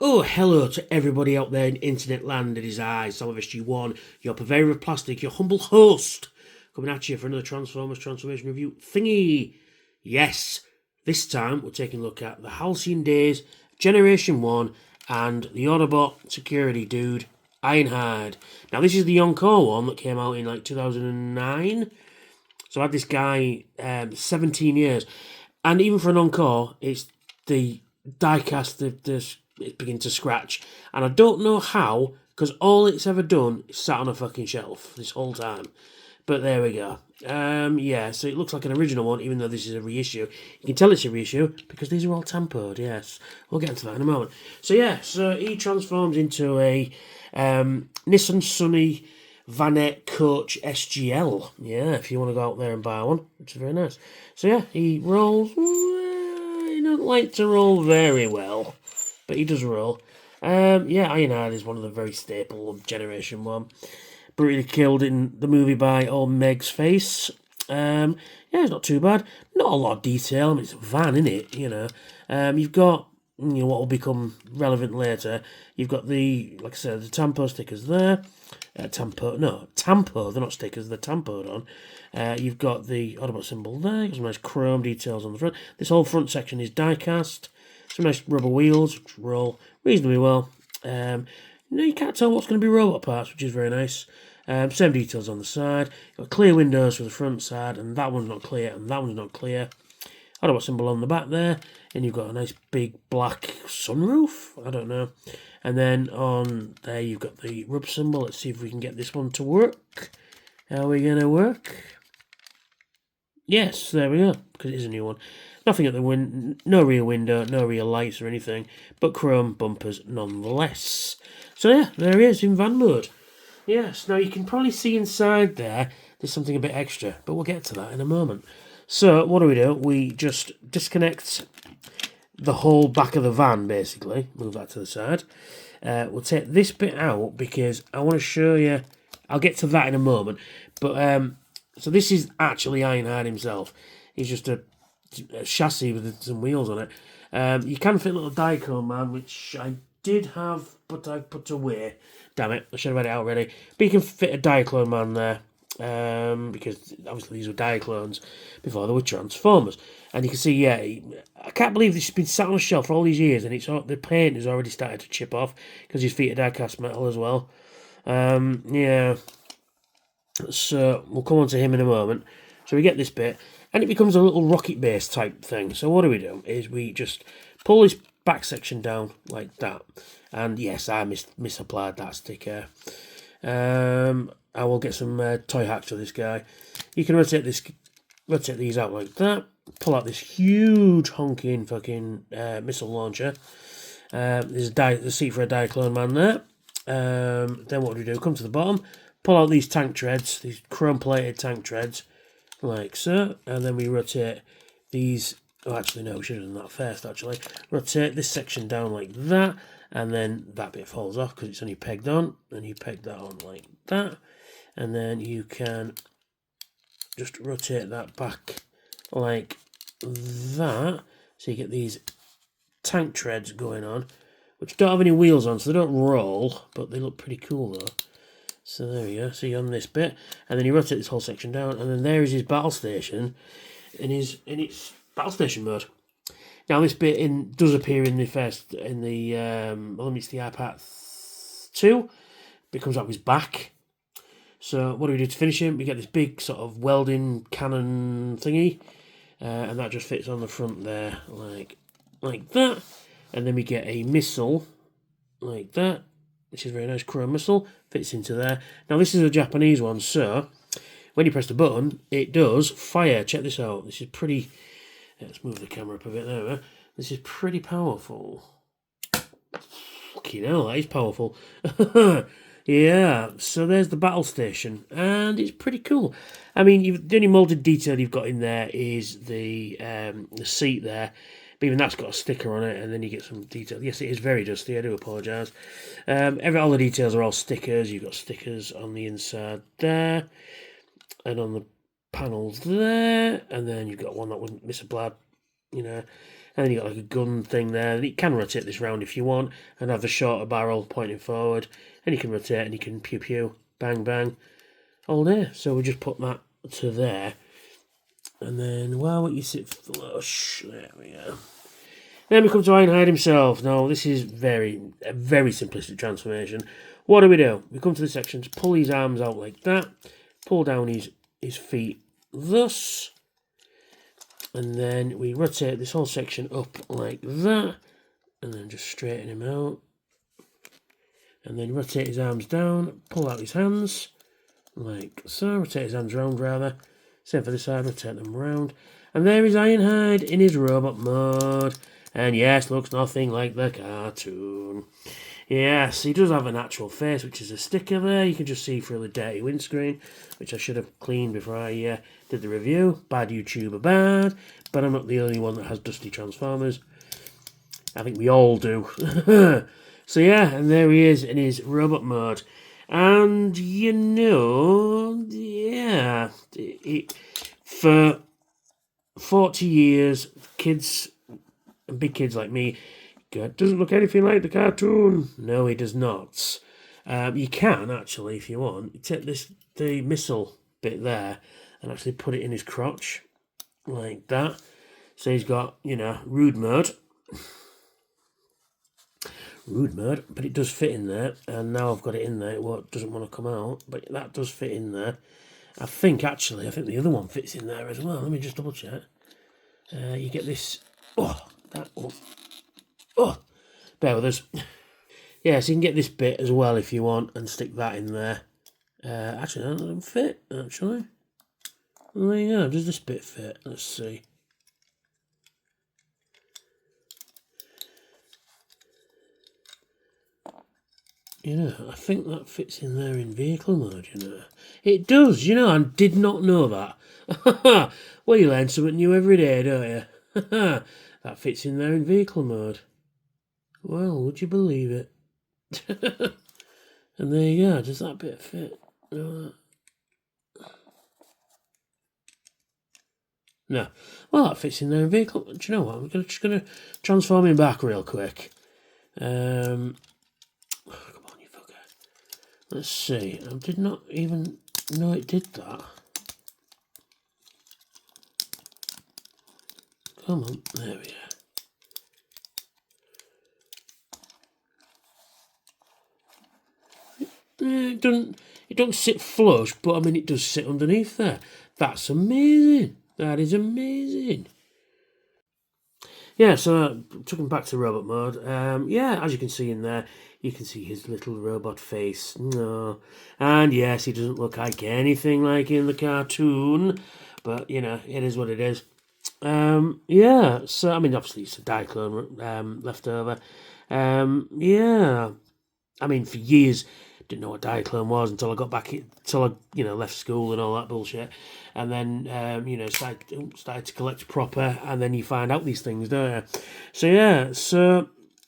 Oh, hello to everybody out there in internet land. It is I, SamSG1, your purveyor of plastic, your humble host, coming at you for another Transformers Transformation Review thingy. Yes, this time we're taking a look at the Halcyon Days, Generation 1, and the Autobot security dude, Ironhide. Now, this is the Encore one that came out in like 2009. So I had this guy 17 years. And even for an Encore, it's the die-cast, it's beginning to scratch. And I don't know how, because all it's ever done is sat on a fucking shelf this whole time. But there we go. Yeah, so it looks like an original one, even though this is a reissue. You can tell it's a reissue, because these are all tampered, yes. We'll get into that in a moment. So yeah, so he transforms into a Nissan Sunny Vanette Coach SGL. Yeah, if you want to go out there and buy one, which is very nice. So yeah, he rolls. He doesn't like to roll very well, but he does roll. Yeah, Ironhide is one of the very staple of Generation 1. Brutally killed in the movie by old Meg's face. Yeah, it's not too bad. Not a lot of detail. I mean, it's a van, isn't it? You know. You've got what will become relevant later. You've got the, like I said, the Tampo stickers there. Tampo, they're not stickers, they're tampoed on. You've got the Autobot symbol there. Got some nice chrome details on the front. This whole front section is die-cast. Some nice rubber wheels, which roll reasonably well. You can't tell what's going to be robot parts, which is very nice. Same details on the side. Got clear windows for the front side, and that one's not clear, and that one's not clear. Autobot symbol on the back there, and you've got a nice big black sunroof. I don't know. And then on there, you've got the rub symbol. Let's see if we can get this one to work. How are we going to work? Yes, there we go, because it is a new one. Nothing at the window, no rear window, no rear lights or anything, but chrome bumpers nonetheless. So yeah, there he is in van mode. Yes, now you can probably see inside there, there's something a bit extra, but we'll get to that in a moment. So what do? We just disconnect the whole back of the van, basically. Move that to the side. We'll take this bit out because I want to show you. I'll get to that in a moment. But so this is actually Ironhide himself. He's just a chassis with some wheels on it. You can fit a little Diecone man, which I did have, but I put away. Damn it, I should have had it out already. But you can fit a Dieclone man there. Because obviously these were Dieclones before they were Transformers. And you can see, yeah, I can't believe this has been sat on a shelf for all these years and the paint has already started to chip off because his feet are die-cast metal as well. Yeah. So we'll come on to him in a moment. So we get this bit and it becomes a little rocket base type thing. So what do? Is we just pull this back section down like that. And yes, I misapplied that sticker. I will get some toy hacks for this guy. You can rotate these out like that. Pull out this huge honking fucking missile launcher. There's the seat for a Dieclone man there. Then what do? Come to the bottom, pull out these tank treads, these chrome-plated tank treads, like so, and then we rotate these. Oh, actually, no, we should have done that first. Actually, rotate this section down like that, and then that bit falls off because it's only pegged on. And you peg that on like that. And then you can just rotate that back like that. So you get these tank treads going on, which don't have any wheels on, so they don't roll, but they look pretty cool though. So there we go. So you're on this bit, and then you rotate this whole section down, and then there is his battle station in its battle station mode. Now this bit does appear in the first, it's the iPad 2. It comes out of his back. So what do we do to finish him? We get this big sort of welding cannon thingy, and that just fits on the front there, like that. And then we get a missile, like that, which is a very nice chrome missile, fits into there. Now this is a Japanese one, so when you press the button, it does fire. Check this out. This is pretty. Let's move the camera up a bit there. This is pretty powerful. Fucking hell, that is powerful. Yeah, so there's the battle station, and it's pretty cool. I mean, the only molded detail you've got in there is the seat there, but even that's got a sticker on it, and then you get some detail. Yes, it is very dusty, I do apologise. All the details are all stickers. You've got stickers on the inside there, and on the panels there, and then you've got one that wouldn't miss a blad, you know. And then you've got like a gun thing there. And you can rotate this round if you want and have the shorter barrel pointing forward. And you can rotate and you can pew pew, bang bang, all day. So we just put that to there. And then, well, what you sit flush. There we go. Then we come to Ironhide himself. Now, this is a very simplistic transformation. What do? We come to the sections, pull his arms out like that, pull down his feet thus. And then we rotate this whole section up like that. And then just straighten him out. And then rotate his arms down. Pull out his hands. Like so. Rotate his hands round rather. Same for this side. Rotate them round. And there is Ironhide in his robot mode. And yes, looks nothing like the cartoon. Yes, he does have an actual face, which is a sticker there. You can just see through the dirty windscreen, which I should have cleaned before I did the review. Bad YouTuber, bad. But I'm not the only one that has dusty Transformers. I think we all do. So yeah, and there he is in his robot mode. And, you know, yeah, for 40 years, kids, and big kids like me, doesn't look anything like the cartoon. No, he does not. You can, actually, if you want. You take the missile bit there and actually put it in his crotch. Like that. So he's got, you know, rude mode. Rude mode. But it does fit in there. And now I've got it in there. It doesn't want to come out. But that does fit in there. I think the other one fits in there as well. Let me just double check. You get this. Oh, that one. Oh, bear with us. Yeah, so you can get this bit as well if you want and stick that in there. Actually, that doesn't fit, actually. Well, there you go. Does this bit fit? Let's see. You know, I think that fits in there in vehicle mode, you know. It does, you know, I did not know that. Well, you learn something new every day, don't you? That fits in there in vehicle mode. Well, would you believe it? And there you go. Does that bit fit? No. Well, that fits in there in vehicle. Do you know what? I'm just going to transform him back real quick. Come on, you fucker. Let's see. I did not even know it did that. Come on. There we go. It doesn't sit flush, but I mean it does sit underneath there. That's amazing. That is amazing. Yeah, so took him back to robot mode. Yeah, as you can see in there, you can see his little robot face. No, and yes, he doesn't look like anything like in the cartoon, but you know it is what it is. Yeah, so I mean obviously it's a Diaclone left over. Yeah, I mean for years. Didn't know what Diaclone was until I got back, until I, left school and all that bullshit, and then started to collect proper, and then you find out these things, don't you? So yeah,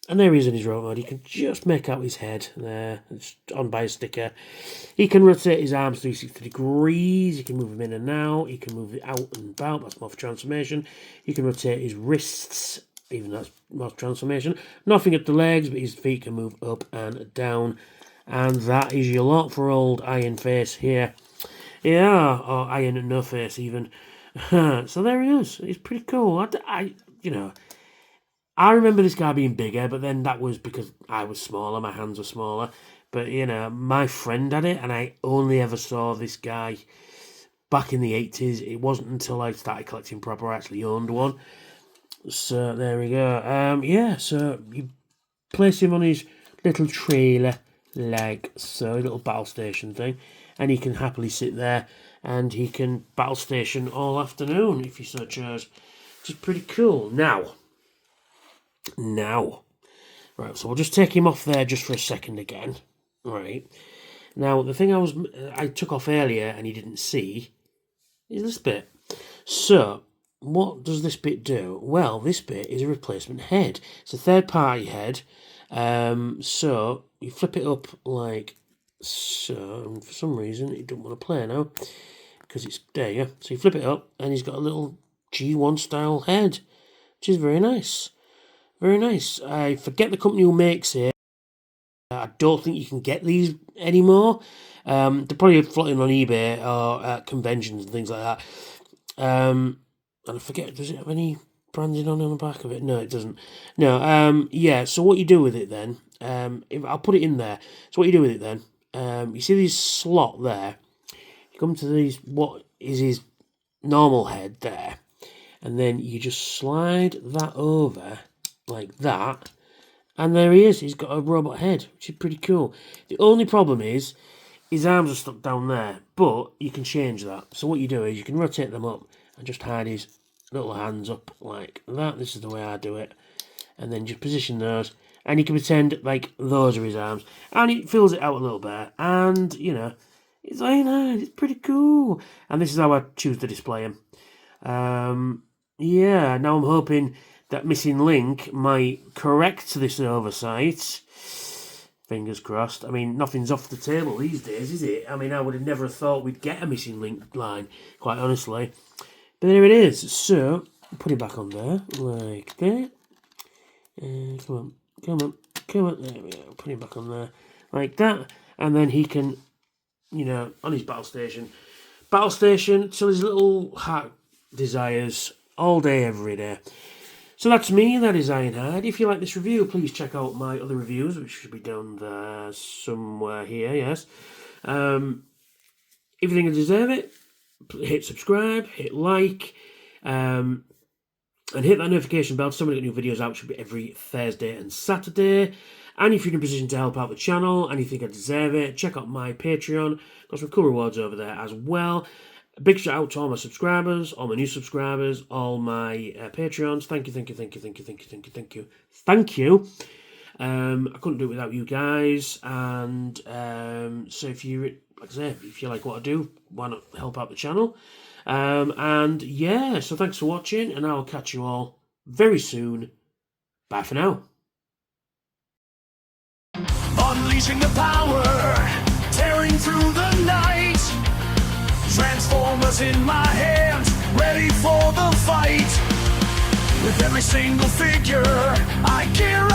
and there he is in his robot mode. You can just make out his head there. It's on by a sticker. He can rotate his arms 360 degrees. You can move him in and out. You can move it out and about. That's more for transformation. You can rotate his wrists. Even that's more transformation. Nothing at the legs, but his feet can move up and down. And that is your lot for old Iron Face here. Yeah, or Iron and No Face even. So there he is. He's pretty cool. I remember this guy being bigger, but then that was because I was smaller, my hands were smaller. But, my friend had it, and I only ever saw this guy back in the 80s. It wasn't until I started collecting proper I actually owned one. So there we go. Yeah, so you place him on his little trailer, like so, a little battle station thing, and he can happily sit there and he can battle station all afternoon if you so chose, which is pretty cool. Now, Now, right, so we'll just take him off there just for a second again. Right. Now, the thing I took off earlier and you didn't see is this bit. So, what does this bit do? Well, this bit is a replacement head. It's a third-party head. So, you flip it up like so, and for some reason it don't want to play now, because it's there, yeah. So you flip it up, and he's got a little G1 style head, which is very nice. Very nice. I forget the company who makes it. I don't think you can get these anymore. They're probably floating on eBay or at conventions and things like that. And I forget, does it have any branding on the back of it? No, it doesn't. No, yeah, so what you do with it then, I'll put it in there. So what you do with it then, you see this slot there, you come to these, what is his normal head there, and then you just slide that over like that, and there he is. He's got a robot head, which is pretty cool. The only problem is his arms are stuck down there, but you can change that. So what you do is you can rotate them up and just hide his little hands up like that. This is the way I do it. And then just position those, and you can pretend like those are his arms, and it fills it out a little bit, and you know, it's Ironhide. It's pretty cool. And this is how I choose to display him. Yeah, now I'm hoping that missing link might correct this oversight. Fingers crossed. I mean, nothing's off the table these days, is it? I mean, I would have never thought we'd get a missing link line, quite honestly. But there it is. So, put it back on there, like that. Come on. There we go. Put him back on there, like that. And then he can, you know, on his battle station till his little heart desires, all day, every day. So that's me, that is Ironhide. If you like this review, please check out my other reviews, which should be down there somewhere here, yes. If you think I deserve it, hit subscribe, hit like, and hit that notification bell. So many new videos out, should be every Thursday and Saturday. And if you're in a position to help out the channel and you think I deserve it, check out my Patreon. Got some cool rewards over there as well. A big shout out to all my subscribers, all my new subscribers, all my Patreons. Thank you. I couldn't do it without you guys. And so if you, like I say, if you like what I do, why not help out the channel? And yeah, so thanks for watching, and I'll catch you all very soon. Bye for now. Unleashing the power, tearing through the night. Transformers in my hands, ready for the fight. With every single figure, I care.